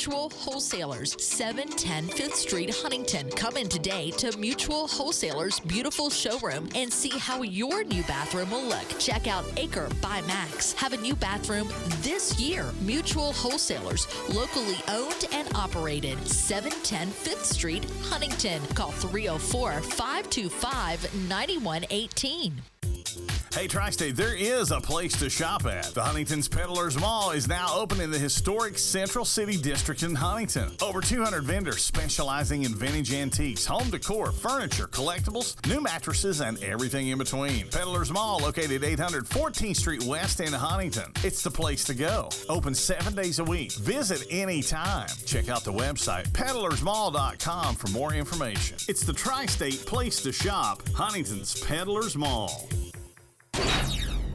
Mutual Wholesalers, 710 5th Street, Huntington. Come in today to Mutual Wholesalers' beautiful showroom and see how your new bathroom will look. Check out Acre by Max. Have a new bathroom this year. Mutual Wholesalers, locally owned and operated, 710 5th Street, Huntington. Call 304-525-9118. Hey, Tri-State, there is a place to shop at. The Huntington's Peddlers Mall is now open in the historic Central City District in Huntington. Over 200 vendors specializing in vintage antiques, home decor, furniture, collectibles, new mattresses, and everything in between. Peddlers Mall, located 800 14th Street West in Huntington. It's the place to go. Open 7 days a week. Visit anytime. Check out the website, peddlersmall.com, for more information. It's the Tri-State place to shop, Huntington's Peddlers Mall.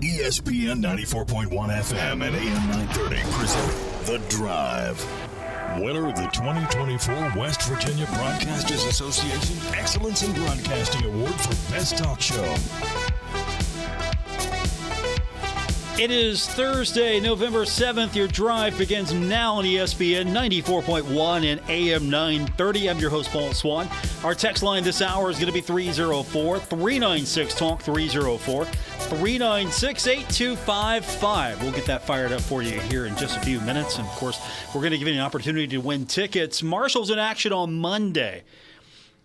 ESPN 94.1 FM and AM 930 present The Drive. Winner of the 2024 West Virginia Broadcasters Association Excellence in Broadcasting Award for Best Talk Show. It is Thursday, November 7th. Your drive begins now on ESPN 94.1 and AM 930. I'm your host, Paul Swann. Our text line this hour is going to be 304-396-TALK, 304-396-8255. We'll get that fired up for you here in just a few minutes. And, of course, we're going to give you an opportunity to win tickets. Marshall's in action on Monday.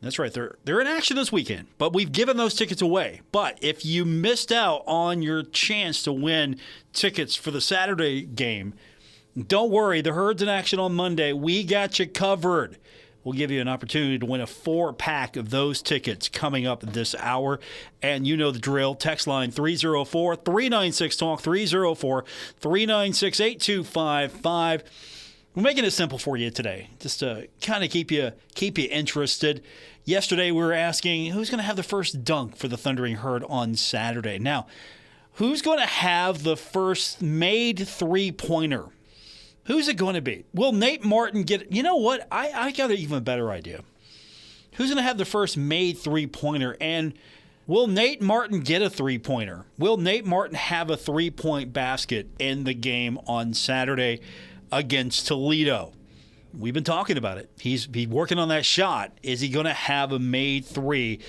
That's right. They're in action this weekend, but we've given those tickets away. But if you missed out on your chance to win tickets for the Saturday game, don't worry. The Herd's in action on Monday. We got you covered. We'll give you an opportunity to win a 4-pack of those tickets coming up this hour. And you know the drill. Text line 304-396-TALK, 304-396-8255. We're making it simple for you today, just to kind of keep you interested. Yesterday, we were asking who's going to have the first dunk for the Thundering Herd on Saturday. Now, who's going to have the first made three-pointer? Who's it going to be? Will Nate Martin get – you know what? I got an even better idea. Who's going to have the first made three-pointer? And will Nate Martin get a three-pointer? Will Nate Martin have a three-point basket in the game on Saturday against Toledo? We've been talking about it. He's working on that shot. Is he going to have a made three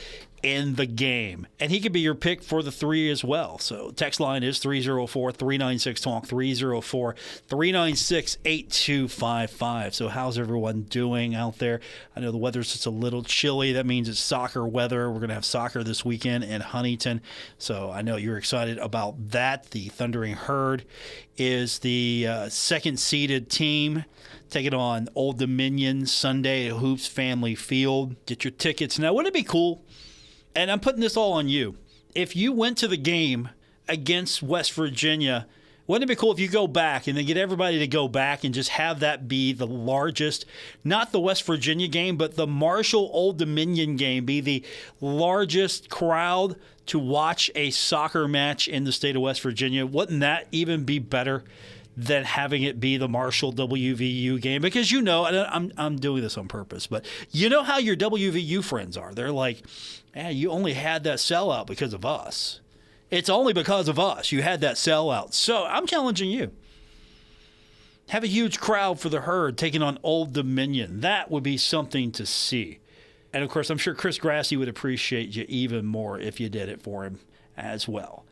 in the game? And he could be your pick for the three as well. So text line is 304-396-TALK, 304-396-8255. So how's everyone doing out there? I know the weather's just a little chilly. That means it's soccer weather. We're going to have soccer this weekend in Huntington. So I know you're excited about that. The Thundering Herd is the second-seeded team taking on Old Dominion Sunday at Hoops Family Field. Get your tickets. Now, wouldn't it be cool? And I'm putting this all on you. If you went to the game against West Virginia, wouldn't it be cool if you go back and then get everybody to go back and just have that be the largest, not the West Virginia game, but the Marshall Old Dominion game be the largest crowd to watch a soccer match in the state of West Virginia? Wouldn't that even be better than having it be the Marshall WVU game? Because you know, and I'm doing this on purpose, but you know how your WVU friends are. They're like, you only had that sellout because of us. It's only because of us you had that sellout. So I'm challenging you. Have a huge crowd for the Herd taking on Old Dominion. That would be something to see. And, of course, I'm sure Chris Grassi would appreciate you even more if you did it for him as well.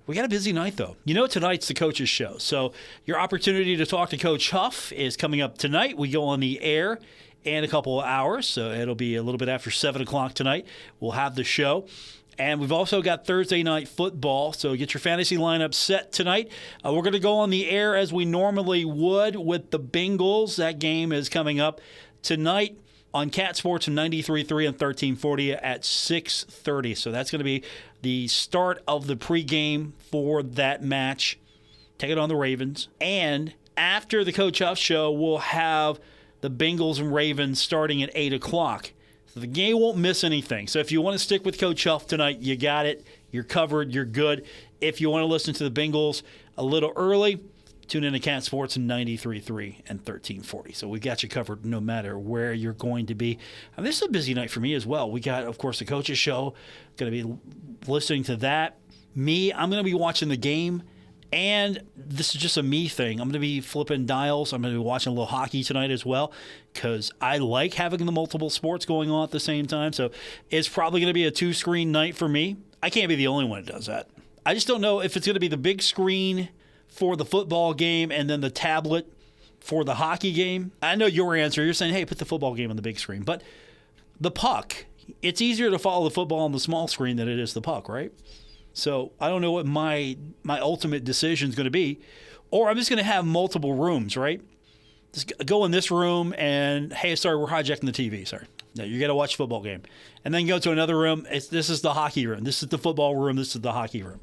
We got a busy night, though. You know, tonight's the Coach's Show. So your opportunity to talk to Coach Huff is coming up tonight. We go on the air in a couple of hours, so it'll be a little bit after 7 o'clock tonight. We'll have the show. And we've also got Thursday night football, so get your fantasy lineup set tonight. We're going to go on the air as we normally would with the Bengals. That game is coming up tonight on Cat Sports and 93.3 and 1340 at 6:30. So that's going to be the start of the pregame for that match. Take it on the Ravens. And after the Coach Huff Show, we'll have the Bengals and Ravens starting at 8 o'clock. So the game won't miss anything. So if you want to stick with Coach Huff tonight, you got it. You're covered. You're good. If you want to listen to the Bengals a little early, tune in to Cat Sports in 93.3 and 1340. So we got you covered no matter where you're going to be. And this is a busy night for me as well. We got, of course, the Coach's Show. Going to be listening to that. Me, I'm going to be watching the game And this is just a me thing. I'm going to be flipping dials. I'm going to be watching a little hockey tonight as well because I like having the multiple sports going on at the same time. So it's probably going to be a 2-screen night for me. I can't be the only one that does that. I just don't know if it's going to be the big screen for the football game and then the tablet for the hockey game. I know your answer. You're saying, hey, put the football game on the big screen. But the puck, it's easier to follow the football on the small screen than it is the puck, right? So I don't know what my ultimate decision is going to be. Or I'm just going to have multiple rooms, right? Just go in this room and, hey, sorry, we're hijacking the TV. Sorry. No, you got to watch a football game. And then go to another room. This is the hockey room. This is the football room. This is the hockey room.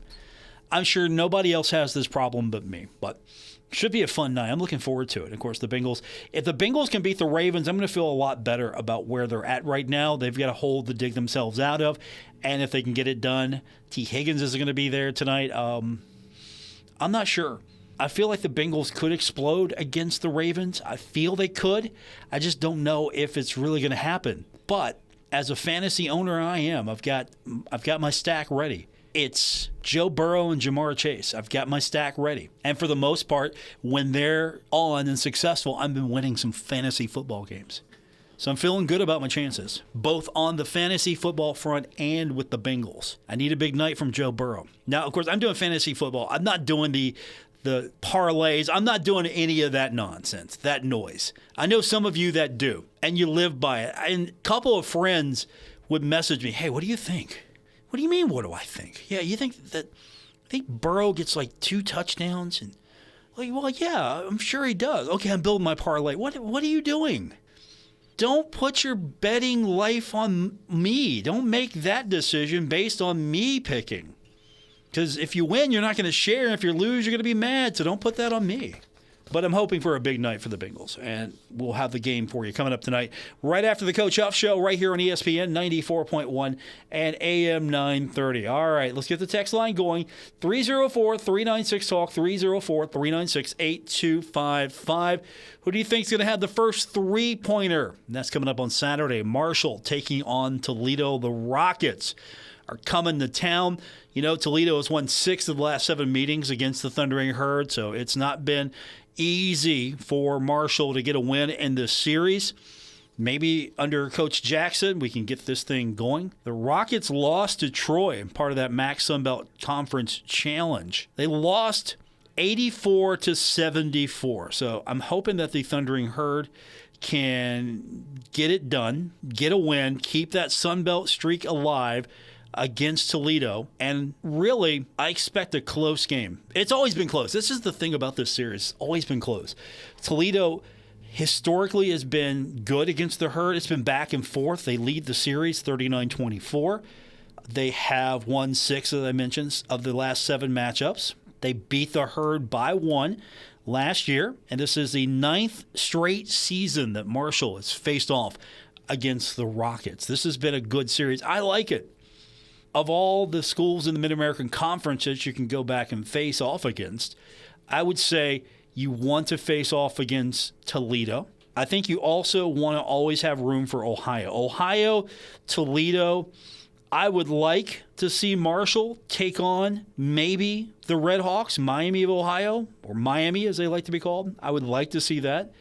I'm sure nobody else has this problem but me. But should be a fun night. I'm looking forward to it. Of course, the Bengals. If the Bengals can beat the Ravens, I'm going to feel a lot better about where they're at right now. They've got a hole to dig themselves out of. And if they can get it done, T. Higgins is going to be there tonight. I'm not sure. I feel like the Bengals could explode against the Ravens. I feel they could. I just don't know if it's really going to happen. But as a fantasy owner I am, I've got my stack ready. It's Joe Burrow and Jamar Chase. I've got my stack ready. And for the most part, when they're on and successful, I've been winning some fantasy football games. So I'm feeling good about my chances, both on the fantasy football front and with the Bengals. I need a big night from Joe Burrow. Now, of course, I'm doing fantasy football. I'm not doing the parlays. I'm not doing any of that nonsense, that noise. I know some of you that do, and you live by it. And a couple of friends would message me, hey, what do you think? What do you mean, what do I think? Yeah, you think I think Burrow gets like 2 touchdowns? And like, well, yeah, I'm sure he does. Okay, I'm building my parlay. What are you doing? Don't put your betting life on me. Don't make that decision based on me picking. Because if you win, you're not going to share. And if you lose, you're going to be mad. So don't put that on me. But I'm hoping for a big night for the Bengals. And we'll have the game for you coming up tonight, right after the Coach Huff Show, right here on ESPN 94.1 and AM 930. All right, let's get the text line going. 304-396-TALK, 304-396-8255. Who do you think is going to have the first three-pointer? And that's coming up on Saturday. Marshall taking on Toledo. The Rockets are coming to town. You know, Toledo has won 6 of the last 7 meetings against the Thundering Herd, so it's not been easy for Marshall to get a win in this series. Maybe under Coach Jackson, we can get this thing going. The Rockets lost to Troy, part of that MAC Sunbelt Conference Challenge. They lost 84-74. So I'm hoping that the Thundering Herd can get it done, get a win, keep that Sunbelt streak alive against Toledo. And really, I expect a close game. It's always been close. This is the thing about this series. It's always been close. Toledo historically has been good against the Herd. It's been back and forth. They lead the series 39-24. They have won 6, as I mentioned, of the last 7 matchups. They beat the Herd by 1 last year. And this is the 9th straight season that Marshall has faced off against the Rockets. This has been a good series. I like it. Of all the schools in the Mid-American Conference that you can go back and face off against, I would say you want to face off against Toledo. I think you also want to always have room for Ohio, Toledo. I would like to see Marshall take on maybe the Red Hawks, Miami of Ohio, or Miami as they like to be called. I would like to see that.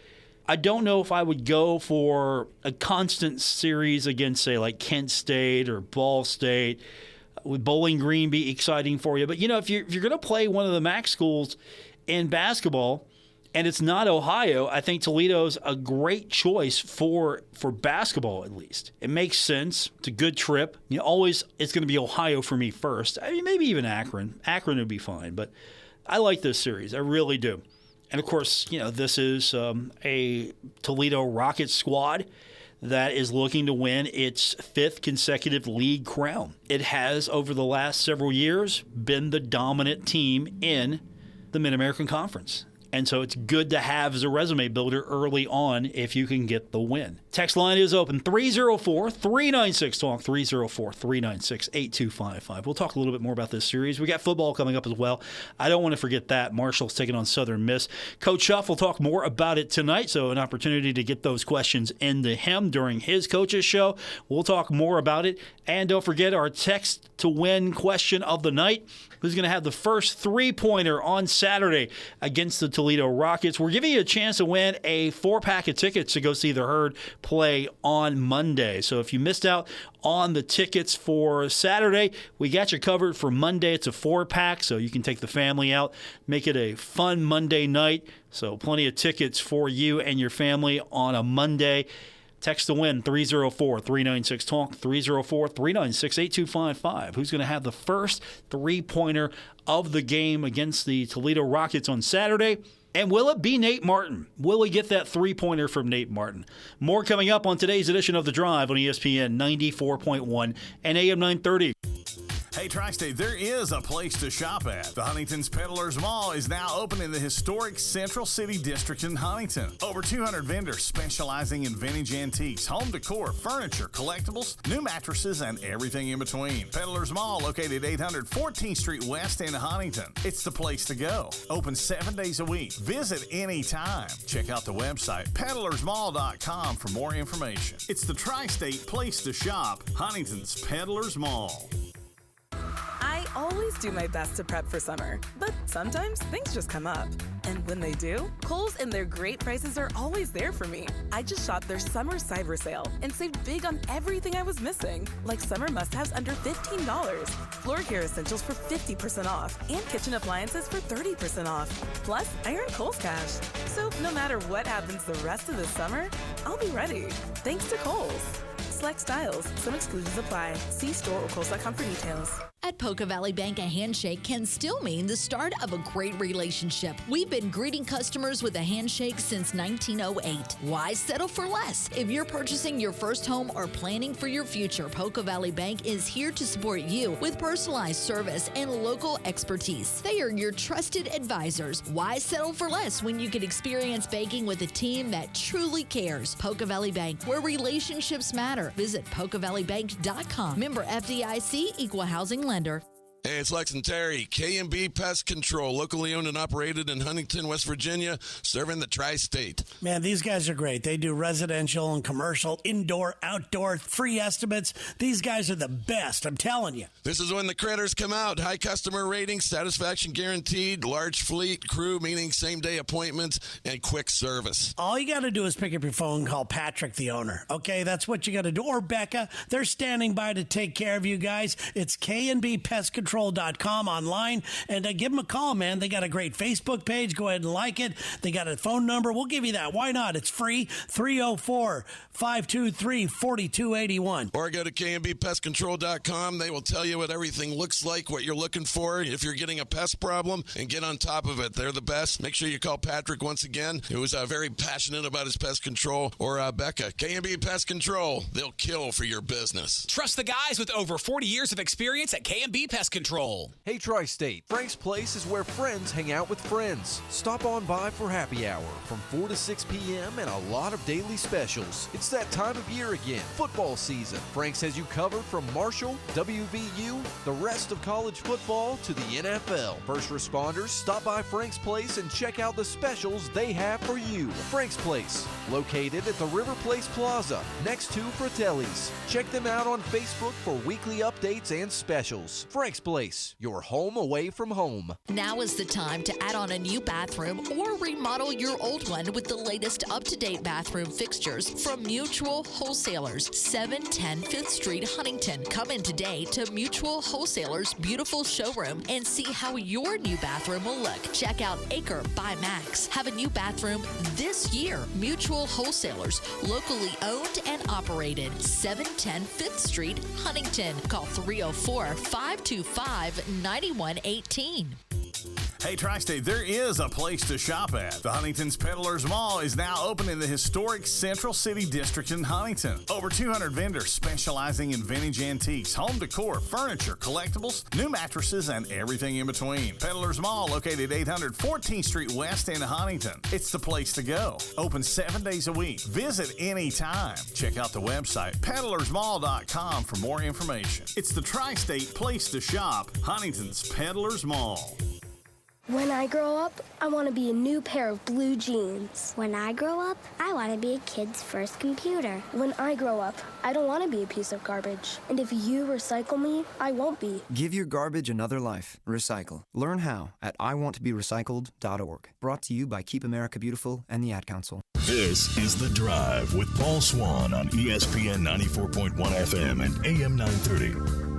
I don't know if I would go for a constant series against, say, like Kent State or Ball State. Would Bowling Green be exciting for you? But, you know, if you're going to play one of the MAC schools in basketball and it's not Ohio, I think Toledo's a great choice for basketball, at least. It makes sense. It's a good trip. You know, always it's going to be Ohio for me first. I mean, maybe even Akron. Akron would be fine. But I like this series. I really do. And, of course, you know, this is a Toledo Rockets squad that is looking to win its 5th consecutive league crown. It has, over the last several years, been the dominant team in the Mid-American Conference. And so it's good to have as a resume builder early on if you can get the win. Text line is open, 304-396-TALK, 304-396-8255. We'll talk a little bit more about this series. We got football coming up as well. I don't want to forget that. Marshall's taking on Southern Miss. Coach Huff will talk more about it tonight, so an opportunity to get those questions into him during his coach's show. We'll talk more about it. And don't forget our text to win question of the night. Who's going to have the first three-pointer on Saturday against the Toledo Rockets? We're giving you a chance to win a 4-pack of tickets to go see the Herd play on Monday. So if you missed out on the tickets for Saturday, we got you covered for Monday. It's a 4-pack, so you can take the family out, make it a fun Monday night. So plenty of tickets for you and your family on a Monday. Text to win, 304-396-TALK, 304-396-8255. Who's going to have the first three-pointer of the game against the Toledo Rockets on Saturday? And will it be Nate Martin? Will we get that three-pointer from Nate Martin? More coming up on today's edition of The Drive on ESPN 94.1 and AM 930. Hey, Tri-State, there is a place to shop at. The Huntington's Peddlers Mall is now open in the historic Central City District in Huntington. Over 200 vendors specializing in vintage antiques, home decor, furniture, collectibles, new mattresses, and everything in between. Peddlers Mall, located 800 14th Street West in Huntington. It's the place to go. Open 7 days a week. Visit anytime. Check out the website, peddlersmall.com, for more information. It's the Tri-State place to shop, Huntington's Peddlers Mall. I always do my best to prep for summer, but sometimes things just come up. And when they do, Kohl's and their great prices are always there for me. I just shopped their summer cyber sale and saved big on everything I was missing, like summer must-haves under $15, floor care essentials for 50% off, and kitchen appliances for 30% off. Plus, I earned Kohl's cash. So no matter what happens the rest of the summer, I'll be ready. Thanks to Kohl's. Select styles. Some exclusions apply. See store or Kohl's.com for details. At Poca Valley Bank, a handshake can still mean the start of a great relationship. We've been greeting customers with a handshake since 1908. Why settle for less? If you're purchasing your first home or planning for your future, Poca Valley Bank is here to support you with personalized service and local expertise. They are your trusted advisors. Why settle for less when you can experience banking with a team that truly cares? Poca Valley Bank, where relationships matter. Visit PocaValleyBank.com. Member FDIC, Equal Housing Lender. Hey, it's Lex and Terry, K&B Pest Control, locally owned and operated in Huntington, West Virginia, serving the Tri-State. Man, these guys are great. They do residential and commercial, indoor, outdoor, free estimates. These guys are the best, I'm telling you. This is when the critters come out. High customer ratings, satisfaction guaranteed, large fleet, crew, meaning same-day appointments, and quick service. All you got to do is pick up your phone and call Patrick, the owner. Okay, that's what you got to do. Or Becca. They're standing by to take care of you guys. It's KNBPestControl.com online, and give them a call, man. They got a great Facebook page. Go ahead and like it. They got a phone number. We'll give you that. Why not? It's free. 304-523-4281. Or go to KNBPestControl.com. They will tell you what everything looks like, what you're looking for, if you're getting a pest problem, and get on top of it. They're the best. Make sure you call Patrick once again, who is very passionate about his pest control, or Becca. KNB Pest Control. They'll kill for your business. Trust the guys with over 40 years of experience at KNB Pest Control. Hey, Tri-State, Frank's Place is where friends hang out with friends. Stop on by for happy hour from 4 to 6 p.m. and a lot of daily specials. It's that time of year again, football season. Frank's has you covered from Marshall, WVU, the rest of college football to the NFL. First responders, stop by Frank's Place and check out the specials they have for you. Frank's Place, located at the River Place Plaza, next to Fratelli's. Check them out on Facebook for weekly updates and specials. Frank's Place, your home away from home. Now is the time to add on a new bathroom or remodel your old one with the latest up-to-date bathroom fixtures from Mutual Wholesalers, 710 5th Street, Huntington. Come in today to Mutual Wholesalers' beautiful showroom and see how your new bathroom will look. Check out Acre by Max. Have a new bathroom this year. Mutual Wholesalers, locally owned and operated, 710 5th Street, Huntington. Call 304-525-9118. Hey, Tri-State, there is a place to shop at. The Huntington's Peddlers Mall is now open in the historic Central City District in Huntington. Over 200 vendors specializing in vintage antiques, home decor, furniture, collectibles, new mattresses, and everything in between. Peddlers Mall, located 800 14th Street West in Huntington. It's the place to go. Open 7 days a week. Visit anytime. Check out the website, peddlersmall.com, for more information. It's the Tri-State place to shop, Huntington's Peddlers Mall. When I grow up, I want to be a new pair of blue jeans. When I grow up, I want to be a kid's first computer. When I grow up, I don't want to be a piece of garbage. And if you recycle me, I won't be. Give your garbage another life. Recycle. Learn how at iwanttoberecycled.org. Brought to you by Keep America Beautiful and the Ad Council. This is The Drive with Paul Swann on ESPN 94.1 FM and AM 930.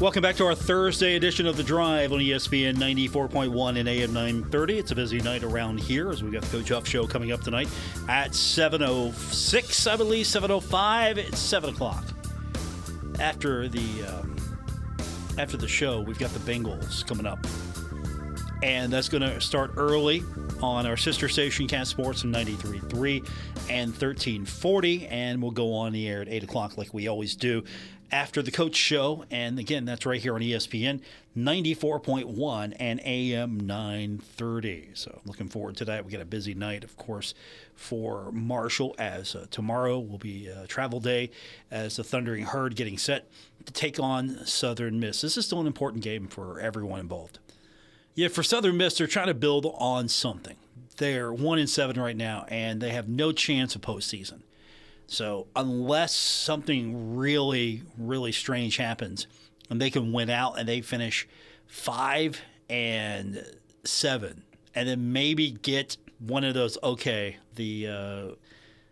Welcome back to our Thursday edition of The Drive on ESPN 94.1 and AM 930. It's a busy night around here as we got the Coach Huff Show coming up tonight at 7:06, I believe, 7:05. It's 7 o'clock. After the show, we've got the Bengals coming up. And that's going to start early on our sister station, Cat Sports, in 93.3 and 1340. And we'll go on the air at 8 o'clock like we always do after the Coach Show. And again, that's right here on ESPN 94.1 and AM 930. So looking forward to that. We got a busy night, of course, for Marshall, as tomorrow will be a travel day as the Thundering Herd getting set to take on Southern Miss. This is still an important game for everyone involved. Yeah, for Southern Miss, they're trying to build on something. They're 1-7 right now, and they have no chance of postseason. So unless something really, really strange happens, and they can win out and they finish 5-7, and then maybe get one of those, okay, the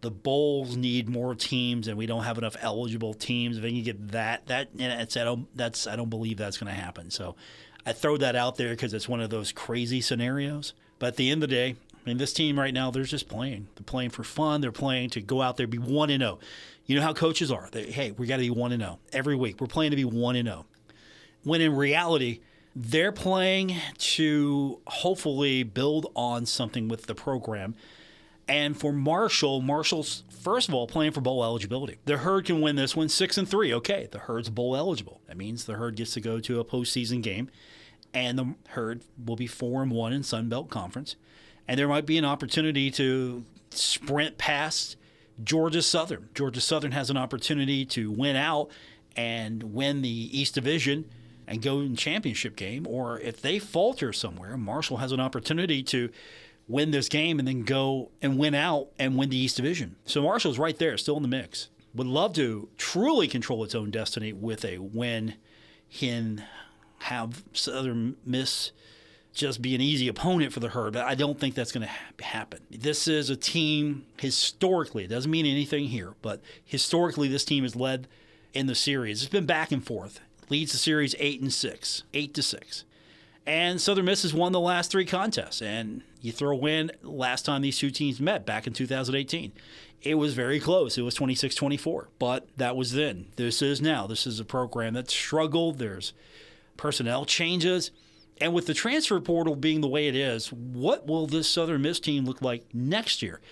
bowls need more teams, and we don't have enough eligible teams. If they can get I don't believe that's going to happen. So I throw that out there because it's one of those crazy scenarios. But at the end of the day, I mean, this team right now, they're just playing. They're playing for fun. They're playing to go out there, be 1-0. You know how coaches are. Hey, we got to be 1-0 every week. We're playing to be 1-0. When in reality, they're playing to hopefully build on something with the program. And for Marshall's, first of all, playing for bowl eligibility. The Herd can win this one 6-3. Okay, the Herd's bowl eligible. That means the Herd gets to go to a postseason game, and the Herd will be 4-1 in Sun Belt Conference. And there might be an opportunity to sprint past Georgia Southern. Georgia Southern has an opportunity to win out and win the East Division and go in championship game. Or if they falter somewhere, Marshall has an opportunity to win this game and then go and win out and win the East Division. So Marshall's right there, still in the mix. Would love to truly control its own destiny with a win and have Southern Miss just be an easy opponent for the Herd, but I don't think that's going to happen. This is a team, historically, it doesn't mean anything here, but historically this team has led in the series. It's been back and forth. Leads the series 8-6. And Southern Miss has won the last 3 contests. And you throw in last time these two teams met back in 2018. It was very close. It was 26-24. But that was then. This is now. This is a program that struggled. There's personnel changes. And with the transfer portal being the way it is, what will this Southern Miss team look like next year?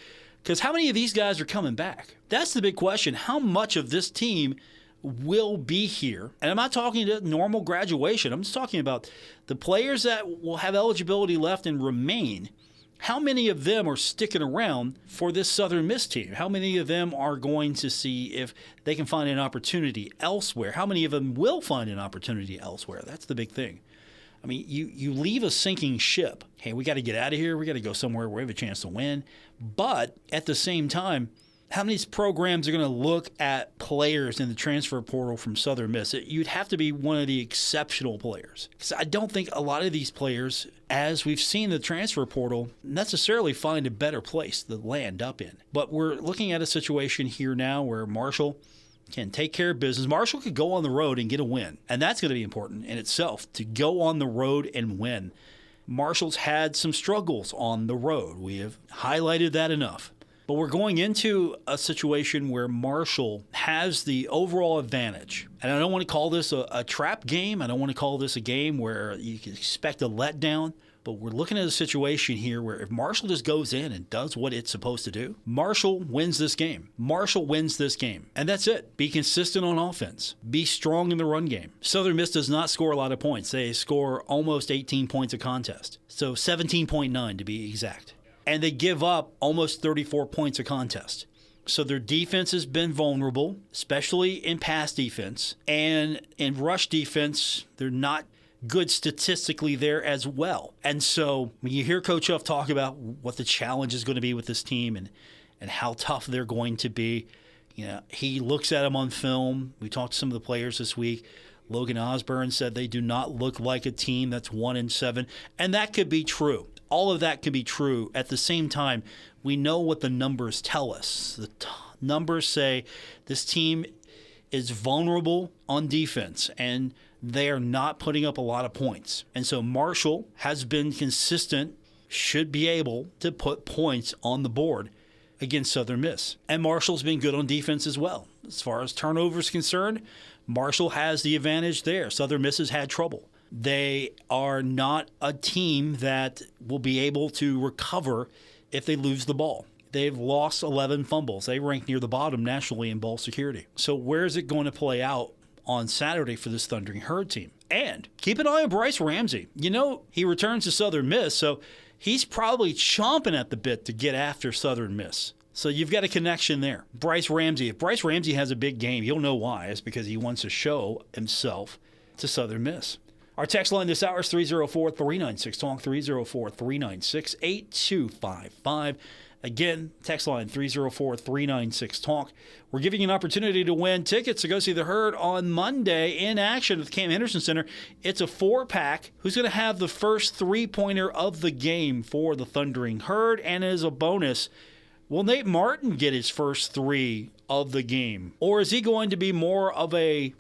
Because how many of these guys are coming back? That's the big question. How much of this team will be here? And I'm not talking to normal graduation. I'm just talking about the players that will have eligibility left and remain. How many of them are sticking around for this Southern Miss team? How many of them are going to see if they can find an opportunity elsewhere? How many of them will find an opportunity elsewhere? That's the big thing. I mean, you leave a sinking ship. Hey, we got to get out of here. We got to go somewhere where we have a chance to win. But at the same time, how many programs are going to look at players in the transfer portal from Southern Miss? You'd have to be one of the exceptional players. Because I don't think a lot of these players, as we've seen the transfer portal, necessarily find a better place to land up in. But we're looking at a situation here now where Marshall can take care of business. Marshall could go on the road and get a win. And that's going to be important in itself, to go on the road and win. Marshall's had some struggles on the road. We have highlighted that enough. But we're going into a situation where Marshall has the overall advantage. And I don't want to call this a trap game. I don't want to call this a game where you can expect a letdown. But we're looking at a situation here where if Marshall just goes in and does what it's supposed to do, Marshall wins this game. Marshall wins this game. And that's it. Be consistent on offense. Be strong in the run game. Southern Miss does not score a lot of points. They score almost 18 points a contest. So 17.9 to be exact. And they give up almost 34 points a contest. So their defense has been vulnerable, especially in pass defense. And in rush defense, they're not good statistically there as well. And so when you hear Coach Huff talk about what the challenge is going to be with this team and how tough they're going to be, he looks at them on film. We talked to some of the players this week. Logan Osborne said they do not look like a team that's 1-7, and that could be true. All of that could be true. At the same time, we know what the numbers tell us. The numbers say this team is vulnerable on defense, and they are not putting up a lot of points. And so Marshall has been consistent, should be able to put points on the board against Southern Miss. And Marshall's been good on defense as well. As far as turnovers concerned, Marshall has the advantage there. Southern Miss has had trouble. They are not a team that will be able to recover if they lose the ball. They've lost 11 fumbles. They rank near the bottom nationally in ball security. So where is it going to play out on Saturday for this Thundering Herd team? And keep an eye on Bryce Ramsey. He returns to Southern Miss, so he's probably chomping at the bit to get after Southern Miss. So you've got a connection there. Bryce Ramsey. If Bryce Ramsey has a big game, you'll know why. It's because he wants to show himself to Southern Miss. Our text line this hour is 304-396-TALK, 304-396-8255. Again, text line 304-396-TALK. We're giving you an opportunity to win tickets to go see the Herd on Monday in action at the Cam Henderson Center. It's a 4-pack. Who's going to have the first three-pointer of the game for the Thundering Herd? And as a bonus, will Nate Martin get his first three of the game? Or is he going to be more of a,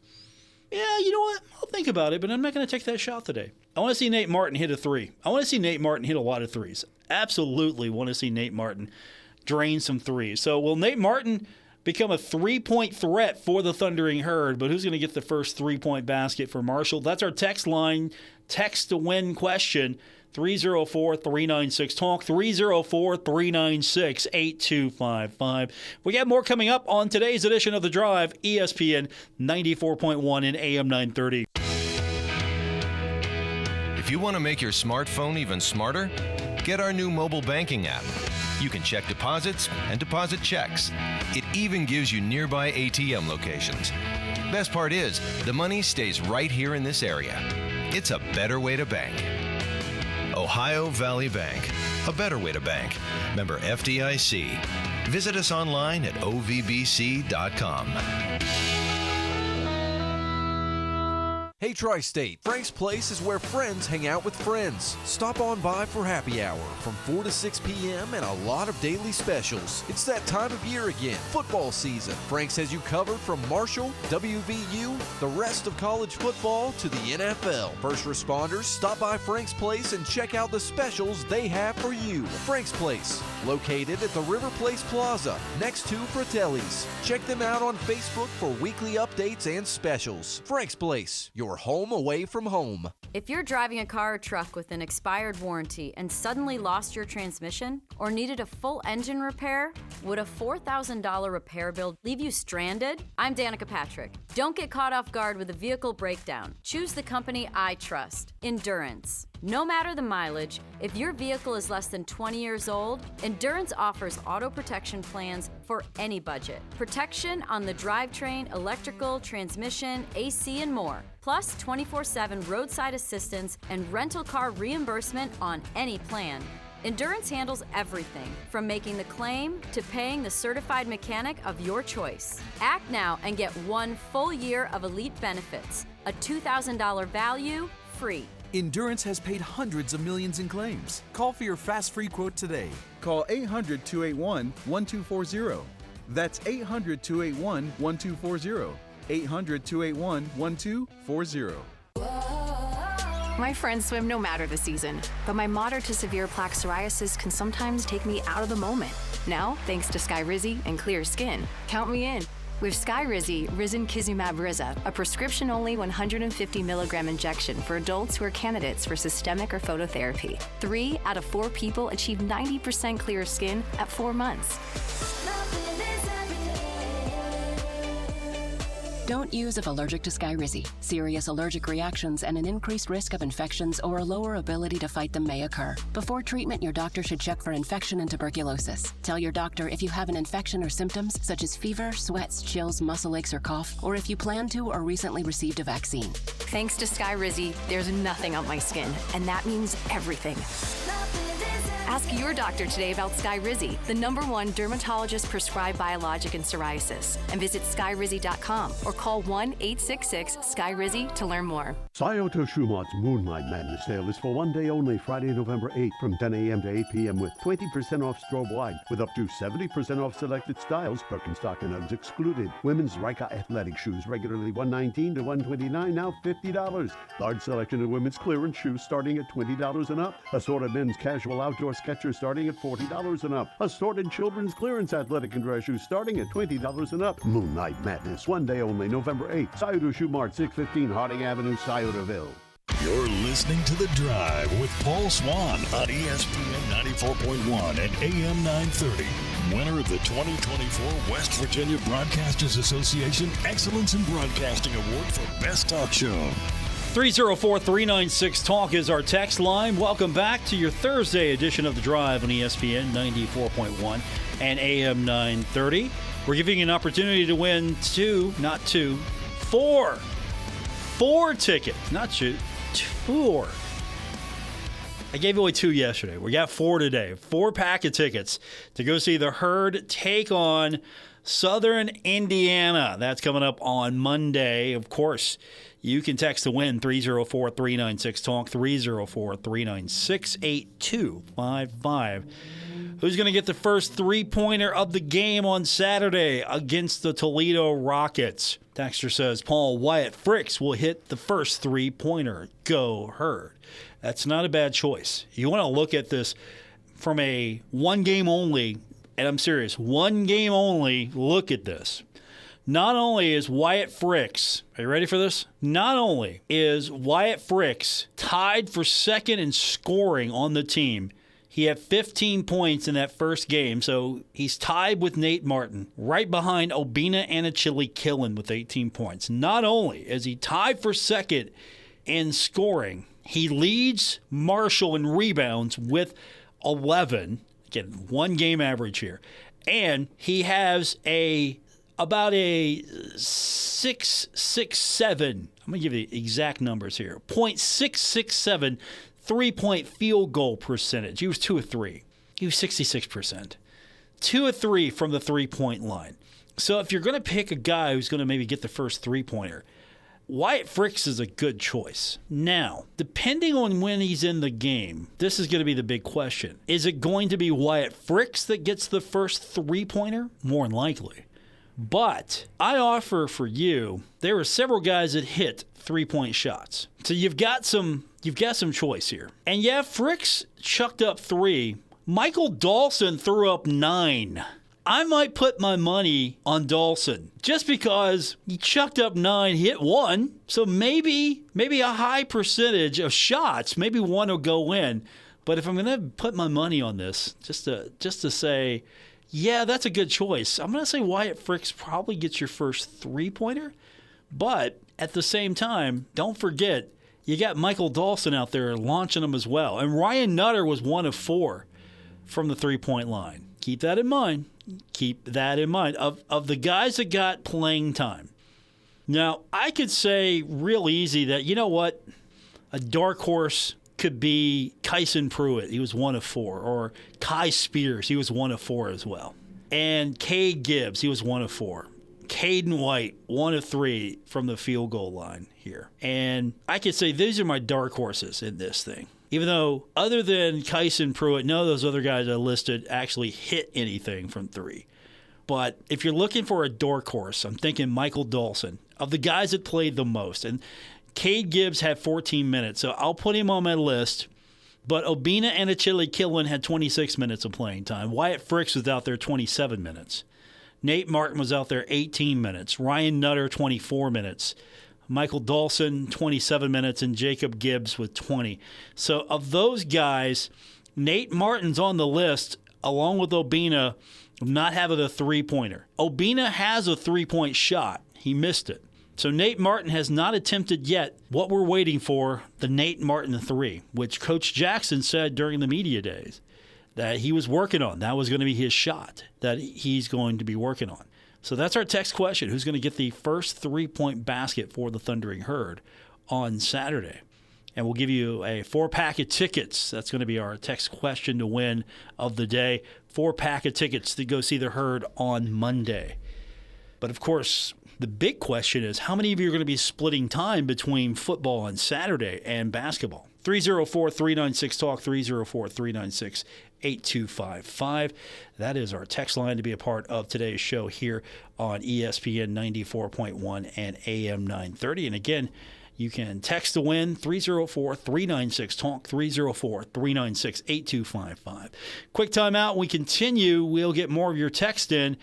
you know what, I'll think about it, but I'm not going to take that shot today. I want to see Nate Martin hit a three. I want to see Nate Martin hit a lot of threes. Absolutely want to see Nate Martin drain some threes. So will Nate Martin become a three-point threat for the Thundering Herd? But who's going to get the first three-point basket for Marshall? That's our text line. Text to win question, 304-396-TALK, 304-396-8255. We got more coming up on today's edition of The Drive, ESPN 94.1 and AM 930. If you want to make your smartphone even smarter, get our new mobile banking app. You can check deposits and deposit checks. It even gives you nearby ATM locations. Best part is, the money stays right here in this area. It's a better way to bank. Ohio Valley Bank, a better way to bank. Member FDIC. Visit us online at ovbc.com. Hey Tri-State, Frank's Place is where friends hang out with friends. Stop on by for happy hour from 4 to 6 p.m. and a lot of daily specials. It's that time of year again, football season. Frank's has you covered from Marshall, WVU, the rest of college football to the NFL. First responders, stop by Frank's Place and check out the specials they have for you. Frank's Place, located at the River Place Plaza, next to Fratelli's. Check them out on Facebook for weekly updates and specials. Frank's Place, your home away from home. If you're driving a car or truck with an expired warranty and suddenly lost your transmission or needed a full engine repair, would a $4,000 repair bill leave you stranded? I'm Danica Patrick. Don't get caught off guard with a vehicle breakdown. Choose the company I trust, Endurance. No matter the mileage, if your vehicle is less than 20 years old, Endurance offers auto protection plans for any budget. Protection on the drivetrain, electrical, transmission, AC, and more. Plus 24/7 roadside assistance and rental car reimbursement on any plan. Endurance handles everything from making the claim to paying the certified mechanic of your choice. Act now and get 1 full year of elite benefits, a $2,000 value, free. Endurance has paid hundreds of millions in claims. Call for your fast free quote today. Call 800-281-1240. That's 800-281-1240. 800-281-1240. My friends swim no matter the season, but my moderate to severe plaque psoriasis can sometimes take me out of the moment. Now, thanks to Skyrizi and clear skin, count me in. With Skyrizi Risankizumab Riza, a prescription-only 150 milligram injection for adults who are candidates for systemic or phototherapy. 3 out of 4 people achieve 90% clear skin at 4 months. Don't use if allergic to Skyrizi. Serious allergic reactions and an increased risk of infections or a lower ability to fight them may occur. Before treatment, your doctor should check for infection and tuberculosis. Tell your doctor if you have an infection or symptoms such as fever, sweats, chills, muscle aches, or cough, or if you plan to or recently received a vaccine. Thanks to Skyrizi, there's nothing on my skin, and that means everything. Ask your doctor today about Skyrizi, the #1 dermatologist-prescribed biologic in psoriasis, and visit skyrizi.com or call 1-866-SKYRIZI to learn more. Scioto Schumart's Moonlight Madness sale is for one day only, Friday, November 8th from 10 a.m. to 8 p.m. with 20% off strobe wide, with up to 70% off selected styles, Birkenstock and Uggs excluded. Women's Ryka athletic shoes, regularly $119 to $129, now $50. Large selection of women's clearance shoes starting at $20 and up. Assorted men's casual outdoor Skechers starting at $40 and up. Assorted children's clearance athletic and dress shoes starting at $20 and up. Moonlight Madness, one day only, November 8th. Scioto Schumart, 615 Harding Avenue, Sciotoville. You're listening to The Drive with Paul Swann on ESPN 94.1 and AM 930. Winner of the 2024 West Virginia Broadcasters Association Excellence in Broadcasting Award for Best Talk Show. 304-396-TALK is our text line. Welcome back to your Thursday edition of The Drive on ESPN 94.1 and AM 930. We're giving you an opportunity to win four tickets. Not two, 4. I gave away 2 yesterday. We got 4 today. 4 pack of tickets to go see the Herd take on Southern Indiana. That's coming up on Monday. Of course, you can text to win 304-396-TALK, 304-396-8255. Who's going to get the first 3-pointer of the game on Saturday against the Toledo Rockets? Texter says Paul Wyatt Fricks will hit the first 3-pointer. Go Herd. That's not a bad choice. You want to look at this from a one game only, and I'm serious, one game only look at this. Not only is Wyatt Fricks, are you ready for this? Not only is Wyatt Fricks tied for second in scoring on the team, he had 15 points in that first game, so he's tied with Nate Martin, right behind Obina Anachili Killen with 18 points. Not only is he tied for second in scoring, he leads Marshall in rebounds with 11. Again, one game average here. And he has about a 6.67. I'm going to give you the exact numbers here. 0.667 3-point field goal percentage. He was 2 of 3. He was 66%. 2 of 3 from the 3-point line. So if you're going to pick a guy who's going to maybe get the first 3-pointer, Wyatt Fricks is a good choice. Now, depending on when he's in the game, this is going to be the big question. Is it going to be Wyatt Fricks that gets the first 3-pointer? More than likely. But I offer for you, there are several guys that hit 3-point shots. So you've got some choice here. And yeah, Fricks chucked up 3. Michael Dawson threw up 9. I might put my money on Dawson just because he chucked up 9, hit 1. So maybe a high percentage of shots, maybe 1 will go in. But if I'm going to put my money on this, just to say, yeah, that's a good choice, I'm going to say Wyatt Fricks probably gets your first 3-pointer. But at the same time, don't forget, you got Michael Dawson out there launching them as well. And Ryan Nutter was 1 of 4 from the 3-point line. Keep that in mind. Keep that in mind. Of the guys that got playing time. Now, I could say real easy that, you know what, a dark horse could be Kyson Pruitt. He was 1 of 4. Or Kai Spears. He was 1 of 4 as well. And Cade Gibbs. He was 1 of 4. Caden White, 1 of 3 from the field goal line here. And I could say these are my dark horses in this thing. Even though, other than Kyson Pruitt, none of those other guys I listed actually hit anything from 3. But if you're looking for a dark horse, I'm thinking Michael Dawson. Of the guys that played the most. And Cade Gibbs had 14 minutes, so I'll put him on my list. But Obina and Achille Killen had 26 minutes of playing time. Wyatt Fricks was out there 27 minutes. Nate Martin was out there 18 minutes. Ryan Nutter, 24 minutes. Michael Dawson, 27 minutes. And Jacob Gibbs with 20. So of those guys, Nate Martin's on the list, along with Obina, not having a three-pointer. Obina has a three-point shot. He missed it. So Nate Martin has not attempted yet what we're waiting for, the Nate Martin 3, which Coach Jackson said during the media days that he was working on. That was going to be his shot that he's going to be working on. So that's our text question. Who's going to get the first three-point basket for the Thundering Herd on Saturday? And we'll give you a 4-pack of tickets. That's going to be our text question to win of the day. 4-pack of tickets to go see the Herd on Monday. But, of course, the big question is how many of you are going to be splitting time between football on Saturday and basketball? 304-396-TALK, 304-396-8255. That is our text line to be a part of today's show here on ESPN 94.1 and AM 930. And again, you can text to win 304-396-TALK, 304-396-8255. Quick timeout. When we continue, we'll get more of your text in.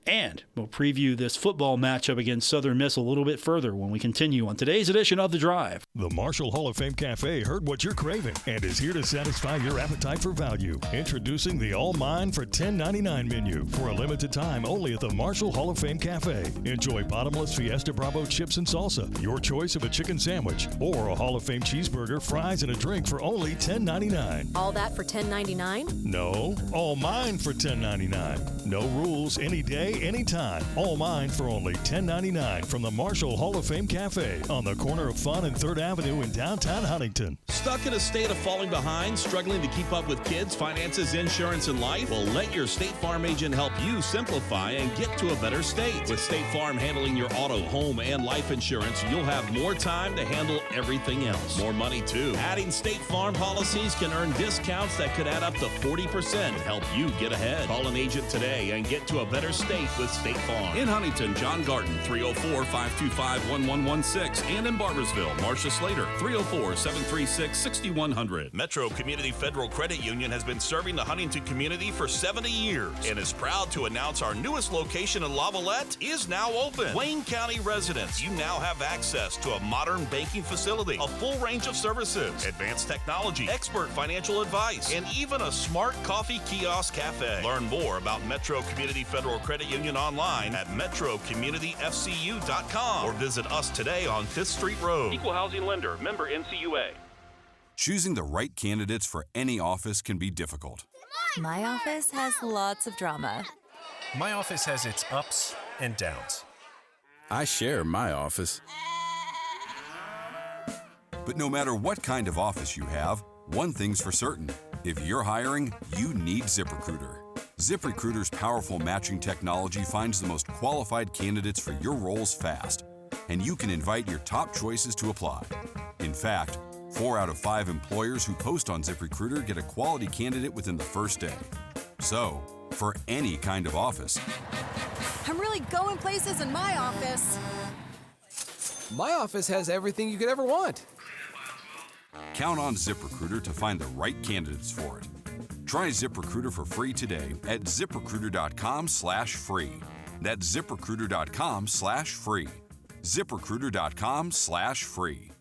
And we'll preview this football matchup against Southern Miss a little bit further when we continue on today's edition of The Drive. The Marshall Hall of Fame Cafe heard what you're craving and is here to satisfy your appetite for value. Introducing the All Mine for $10.99 menu for a limited time only at the Marshall Hall of Fame Cafe. Enjoy bottomless Fiesta Bravo chips and salsa, your choice of a chicken sandwich, or a Hall of Fame cheeseburger, fries, and a drink for only $10.99. All that for $10.99? No, all mine for $10.99. No rules, any day, anytime. All mine for only $10.99 from the Marshall Hall of Fame Cafe on the corner of Fun and 3rd Avenue in downtown Huntington. Stuck in a state of falling behind, struggling to keep up with kids, finances, insurance, and life? Well, let your State Farm agent help you simplify and get to a better state. With State Farm handling your auto, home, and life insurance, you'll have more time to handle everything else. More money, too. Adding State Farm policies can earn discounts that could add up to 40% to help you get ahead. Call an agent today and get to a better state with State Farm. In Huntington, John Garden, 304-525-1116. And in Barbersville, Marcia Slater, 304-736-6100. Metro Community Federal Credit Union has been serving the Huntington community for 70 years and is proud to announce our newest location in Lavalette is now open. Wayne County residents, you now have access to a modern banking facility, a full range of services, advanced technology, expert financial advice, and even a smart coffee kiosk cafe. Learn more about Metro Community Federal Credit Union online at metrocommunityfcu.com or visit us today on 5th Street Road. Equal housing lender, member NCUA. Choosing the right candidates for any office can be difficult. My office has lots of drama. My office has its ups and downs. I share my office. But no matter what kind of office you have, one thing's for certain. If you're hiring, you need ZipRecruiter. ZipRecruiter's powerful matching technology finds the most qualified candidates for your roles fast, and you can invite your top choices to apply. In fact, 4 out of 5 employers who post on ZipRecruiter get a quality candidate within the first day. So, for any kind of office. I'm really going places in my office. My office has everything you could ever want. Count on ZipRecruiter to find the right candidates for it. Try ZipRecruiter for free today at ZipRecruiter.com/free. That's ZipRecruiter.com/free. ZipRecruiter.com/free.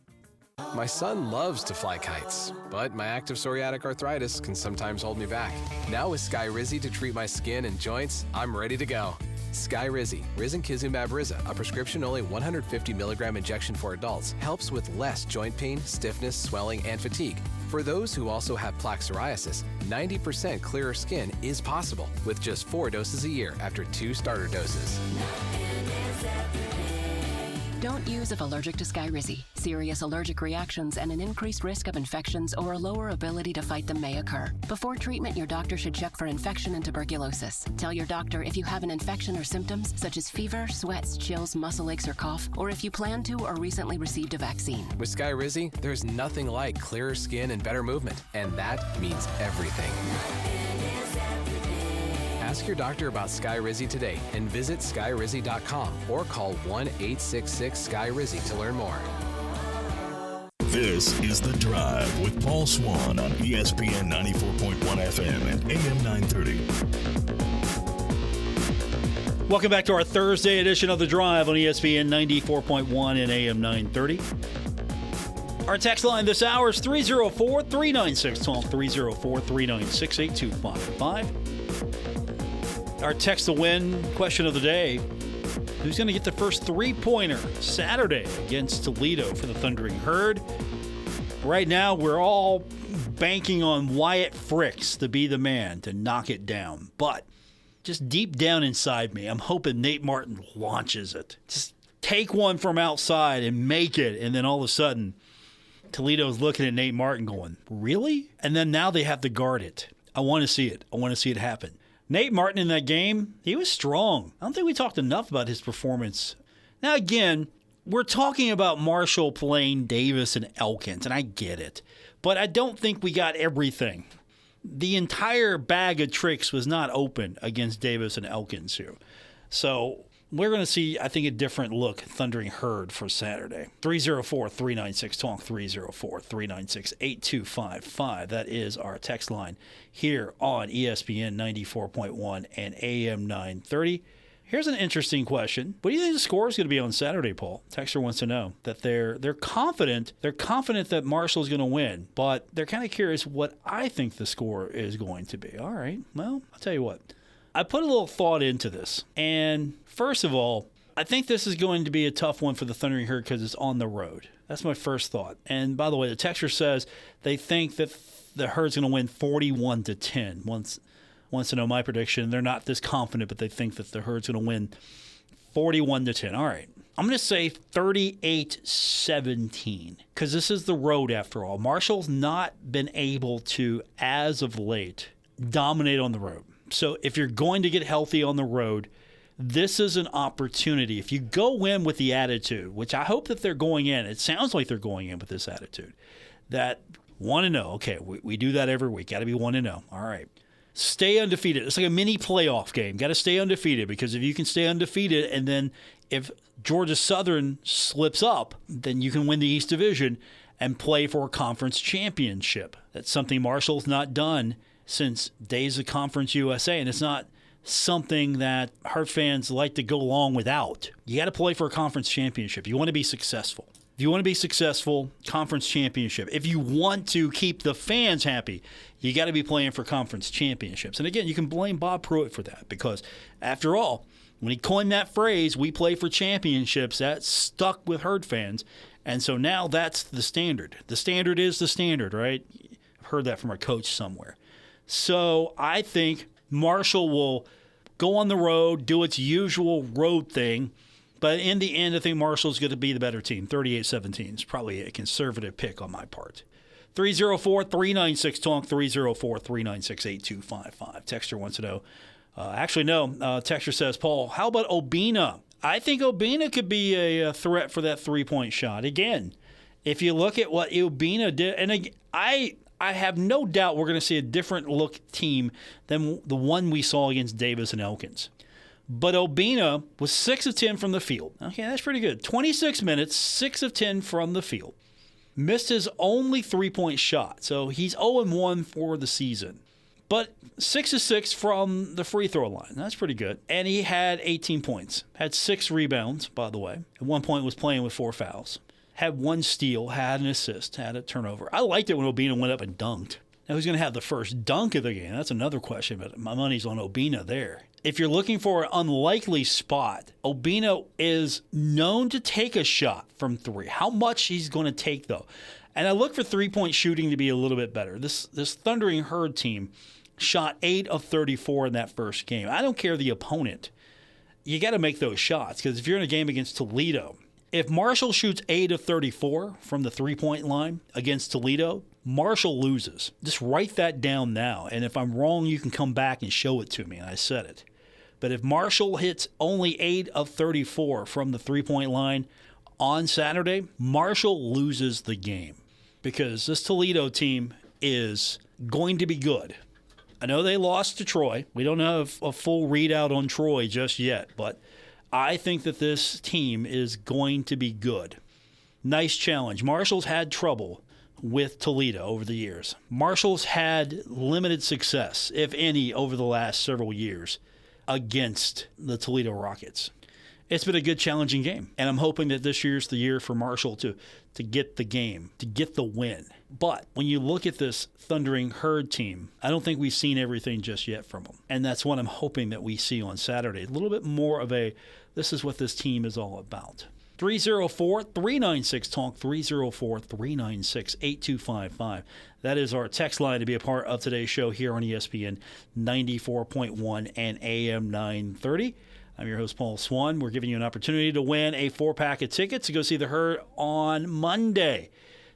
My son loves to fly kites, but my active psoriatic arthritis can sometimes hold me back. Now with Skyrizi to treat my skin and joints, I'm ready to go. Skyrizi, Risankizumab Riza, a prescription-only 150 milligram injection for adults, helps with less joint pain, stiffness, swelling, and fatigue. For those who also have plaque psoriasis, 90% clearer skin is possible with just 4 doses a year after 2 starter doses. Don't use if allergic to Skyrizi. Serious allergic reactions and an increased risk of infections or a lower ability to fight them may occur. Before treatment, your doctor should check for infection and tuberculosis. Tell your doctor if you have an infection or symptoms such as fever, sweats, chills, muscle aches, or cough, or if you plan to or recently received a vaccine. With Skyrizi, there's nothing like clearer skin and better movement, and that means everything. Ask your doctor about Skyrizi today and visit Skyrizi.com or call 1-866-SKYRIZI to learn more. This is The Drive with Paul Swann on ESPN 94.1 FM and AM 930. Welcome back to our Thursday edition of The Drive on ESPN 94.1 and AM 930. Our text line this hour is 304-396-TALK, 304-396-8255. Our text to win question of the day: who's going to get the first three-pointer Saturday against Toledo for the Thundering Herd? Right now, we're all banking on Wyatt Fricks to be the man to knock it down. But just deep down inside me, I'm hoping Nate Martin launches it. Just take one from outside and make it, and then all of a sudden, Toledo's looking at Nate Martin going, really? And then now they have to guard it. I want to see it. I want to see it happen. Nate Martin in that game, he was strong. I don't think we talked enough about his performance. Now, again, we're talking about Marshall playing Davis and Elkins, and I get it. But I don't think we got everything. The entire bag of tricks was not open against Davis and Elkins here. So we're going to see, I think, a different look Thundering Herd for Saturday. 304-396-TALK, 304-396-8255. That is our text line here on ESPN 94.1 and AM 930. Here's an interesting question. What do you think the score is going to be on Saturday, Paul? Texter wants to know that they're confident. They're confident that Marshall's going to win, but they're kind of curious what I think the score is going to be. All right, well, I'll tell you what. I put a little thought into this, and first of all, I think this is going to be a tough one for the Thundering Herd because it's on the road. That's my first thought. And by the way, the texter says they think that the Herd's going to win 41-10. Wants to know my prediction. They're not this confident, but they think that the Herd's going to win 41-10. All right. I'm going to say 38-17 because this is the road after all. Marshall's not been able to, as of late, dominate on the road. So if you're going to get healthy on the road, this is an opportunity. If you go in with the attitude, which I hope that they're going in, it sounds like they're going in with this attitude, that 1-0. Okay, we do that every week. Got to be 1-0. All right. Stay undefeated. It's like a mini playoff game. Got to stay undefeated because if you can stay undefeated and then if Georgia Southern slips up, then you can win the East Division and play for a conference championship. That's something Marshall's not done since days of Conference USA, and it's not something that Herd fans like to go along without. You got to play for a conference championship. You want to be successful. If you want to be successful, conference championship. If you want to keep the fans happy, you got to be playing for conference championships. And again, you can blame Bob Pruitt for that because, after all, when he coined that phrase, we play for championships, that stuck with Herd fans. And so now that's the standard. The standard is the standard, right? I've heard that from our coach somewhere. So I think Marshall will go on the road, do its usual road thing. But in the end, I think Marshall's going to be the better team. 38-17 is probably a conservative pick on my part. 304-396-TALK, 304-396-8255. Texter wants to know. Texter says, Paul, how about Obina? I think Obina could be a threat for that three-point shot. Again, if you look at what Obina did, and I have no doubt we're going to see a different look team than the one we saw against Davis and Elkins. But Obina was 6 of 10 from the field. Okay, that's pretty good. 26 minutes, 6 of 10 from the field. Missed his only three-point shot, so he's 0-1 for the season. But 6 of 6 from the free throw line. That's pretty good. And he had 18 points. Had 6 rebounds, by the way. At one point was playing with 4 fouls. Had 1 steal, had an assist, had a turnover. I liked it when Obina went up and dunked. Now, who's going to have the first dunk of the game? That's another question, but my money's on Obina there. If you're looking for an unlikely spot, Obina is known to take a shot from 3. How much he's going to take, though. And I look for three-point shooting to be a little bit better. This Thundering Herd team shot 8 of 34 in that first game. I don't care the opponent. You got to make those shots because if you're in a game against Toledo, if Marshall shoots 8 of 34 from the three-point line against Toledo, Marshall loses. Just write that down now. And if I'm wrong, you can come back and show it to me. And I said it. But if Marshall hits only 8 of 34 from the three-point line on Saturday, Marshall loses the game because this Toledo team is going to be good. I know they lost to Troy. We don't have a full readout on Troy just yet, but I think that this team is going to be good. Nice challenge. Marshall's had trouble with Toledo over the years. Marshall's had limited success, if any, over the last several years against the Toledo Rockets. It's been a good, challenging game, and I'm hoping that this year's the year for Marshall to get the game, to get the win. But when you look at this Thundering Herd team, I don't think we've seen everything just yet from them, and that's what I'm hoping that we see on Saturday. A little bit more of a, this is what this team is all about. 304-396-TALK, 304-396-8255. That is our text line to be a part of today's show here on ESPN 94.1 and AM 930. I'm your host, Paul Swann. We're giving you an opportunity to win a 4-pack of tickets to go see the Herd on Monday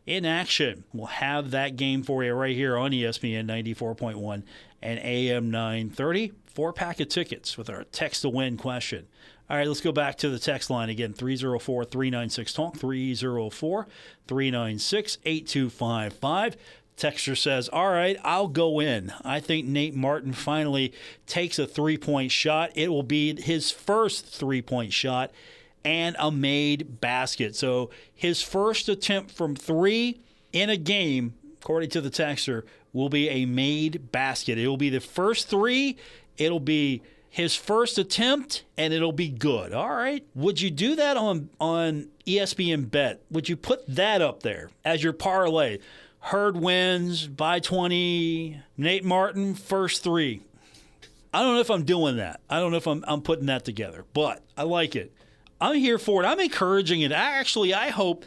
in action. We'll have that game for you right here on ESPN 94.1 and AM 930. 4-pack of tickets with our text to win question. All right, let's go back to the text line again, 304-396-TALK, 304-396-8255. Texter says, all right, I'll go in. I think Nate Martin finally takes a three-point shot. It will be his first three-point shot and a made basket. So his first attempt from three in a game, according to the texter, will be a made basket. It will be the first three. It'll be his first attempt, and it'll be good. All right. Would you do that on ESPN Bet? Would you put that up there as your parlay? Herd wins by 20. Nate Martin, first three. I don't know if I'm doing that. I don't know if I'm putting that together, but I like it. I'm here for it. I'm encouraging it. I hope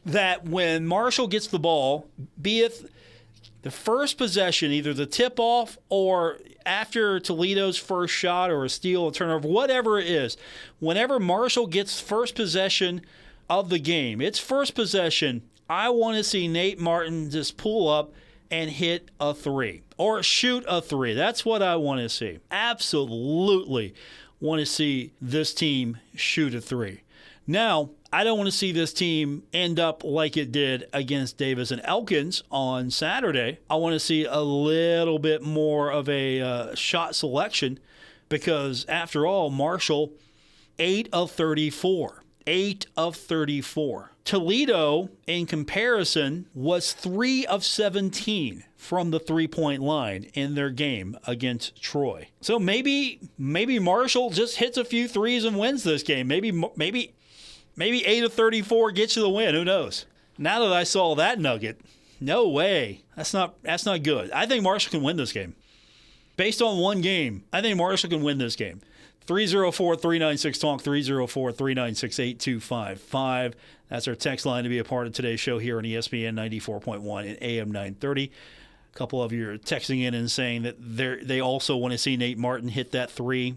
that when Marshall gets the ball, be it the first possession, either the tip-off or after Toledo's first shot or a steal, a turnover, whatever it is, whenever Marshall gets first possession of the game, its first possession, I want to see Nate Martin just pull up and hit a three or shoot a three. That's what I want to see. Absolutely want to see this team shoot a three. Now, I don't want to see this team end up like it did against Davis and Elkins on Saturday. I want to see a little bit more of a shot selection because, after all, Marshall, 8 of 34. 8 of 34. Toledo, in comparison, was 3 of 17 from the three-point line in their game against Troy. So maybe Marshall just hits a few threes and wins this game. Maybe 8 of 34 gets you the win. Who knows? Now that I saw that nugget, no way. That's not good. I think Marshall can win this game. Based on one game, I think Marshall can win this game. 304-396-TALK, 304-396-8255. That's our text line to be a part of today's show here on ESPN 94.1 and AM 930. A couple of you are texting in and saying that they also want to see Nate Martin hit that three.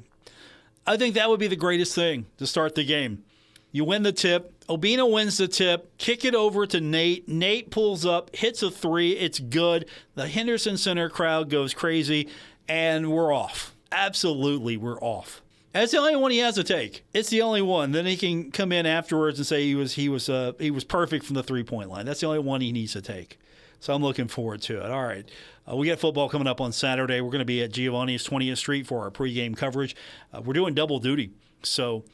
I think that would be the greatest thing to start the game. You win the tip. Obina wins the tip. Kick it over to Nate. Nate pulls up, hits a three. It's good. The Henderson Center crowd goes crazy, and we're off. Absolutely, we're off. That's the only one he has to take. It's the only one. Then he can come in afterwards and say he was perfect from the three-point line. That's the only one he needs to take. So I'm looking forward to it. All right. We got football coming up on Saturday. We're going to be at Giovanni's 20th Street for our pregame coverage. We're doing double duty. So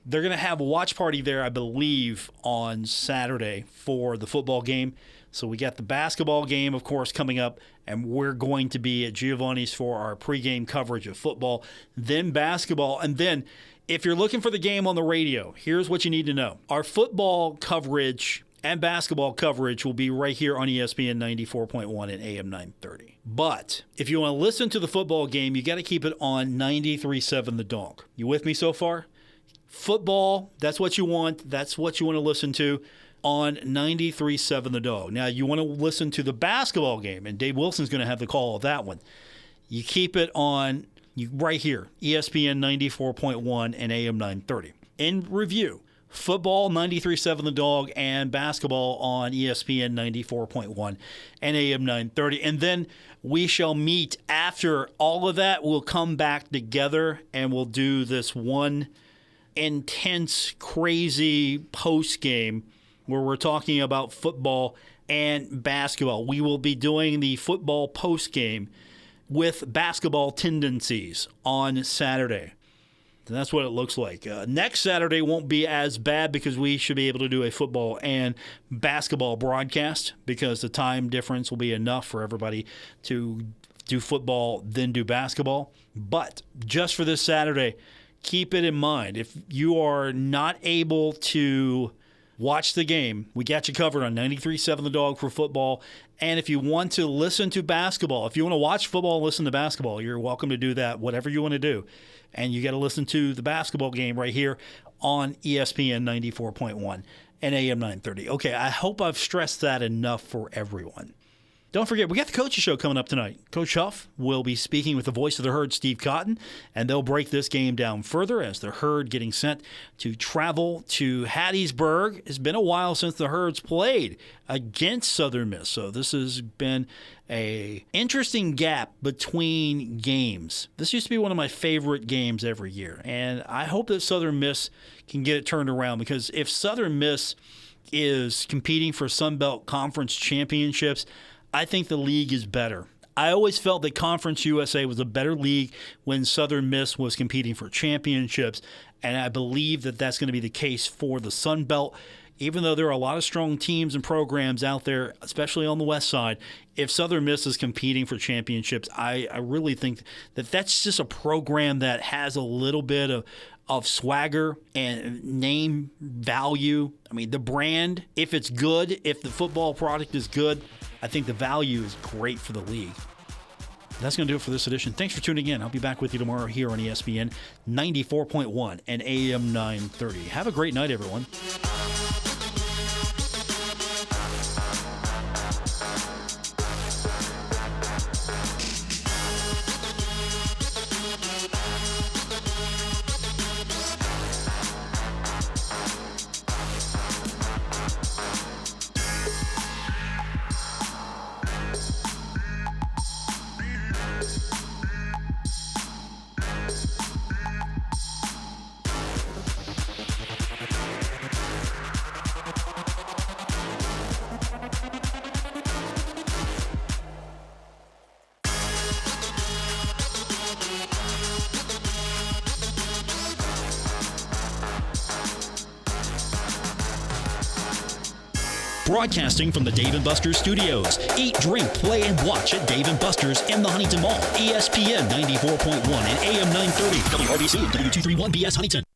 they're going to have a watch party there, I believe, on Saturday for the football game. So we got the basketball game, of course, coming up, and we're going to be at Giovanni's for our pregame coverage of football, then basketball. And then if you're looking for the game on the radio, here's what you need to know. Our football coverage and basketball coverage will be right here on ESPN 94.1 and AM 930. But if you want to listen to the football game, you got to keep it on 93.7 The Dog. You with me so far? Football, that's what you want. That's what you want to listen to on 93.7 The Dog. Now, you want to listen to the basketball game, and Dave Wilson's going to have the call of that one. You keep it on right here, ESPN 94.1 and AM 930. In review, football, 93.7 The Dog, and basketball on ESPN 94.1 and AM 930. And then we shall meet after all of that. We'll come back together, and we'll do this one intense, crazy post game where we're talking about football and basketball. We will be doing the football post game with basketball tendencies on Saturday. And that's what it looks like. Next Saturday won't be as bad because we should be able to do a football and basketball broadcast because the time difference will be enough for everybody to do football, then do basketball. But just for this Saturday, keep it in mind. If you are not able to watch the game, we got you covered on 93.7 The Dog for football. And if you want to listen to basketball, if you want to watch football and listen to basketball, you're welcome to do that, whatever you want to do. And you got to listen to the basketball game right here on ESPN 94.1 and AM 930. Okay, I hope I've stressed that enough for everyone. Don't forget, we got the Coaches Show coming up tonight. Coach Huff will be speaking with the voice of the Herd, Steve Cotton, and they'll break this game down further as the Herd getting sent to travel to Hattiesburg. It's been a while since the Herd's played against Southern Miss, so this has been a interesting gap between games. This used to be one of my favorite games every year, and I hope that Southern Miss can get it turned around because if Southern Miss is competing for Sun Belt Conference championships, I think the league is better. I always felt that Conference USA was a better league when Southern Miss was competing for championships, and I believe that that's going to be the case for the Sun Belt. Even though there are a lot of strong teams and programs out there, especially on the west side, if Southern Miss is competing for championships, I really think that that's just a program that has a little bit of swagger and name value. I mean, the brand, if it's good, if the football product is good, I think the value is great for the league. That's going to do it for this edition. Thanks for tuning in. I'll be back with you tomorrow here on ESPN 94.1 and AM 930. Have a great night, everyone. Broadcasting from the Dave & Buster's studios. Eat, drink, play, and watch at Dave & Buster's in the Huntington Mall. ESPN 94.1 and AM 930. WRBC, W231BS Huntington.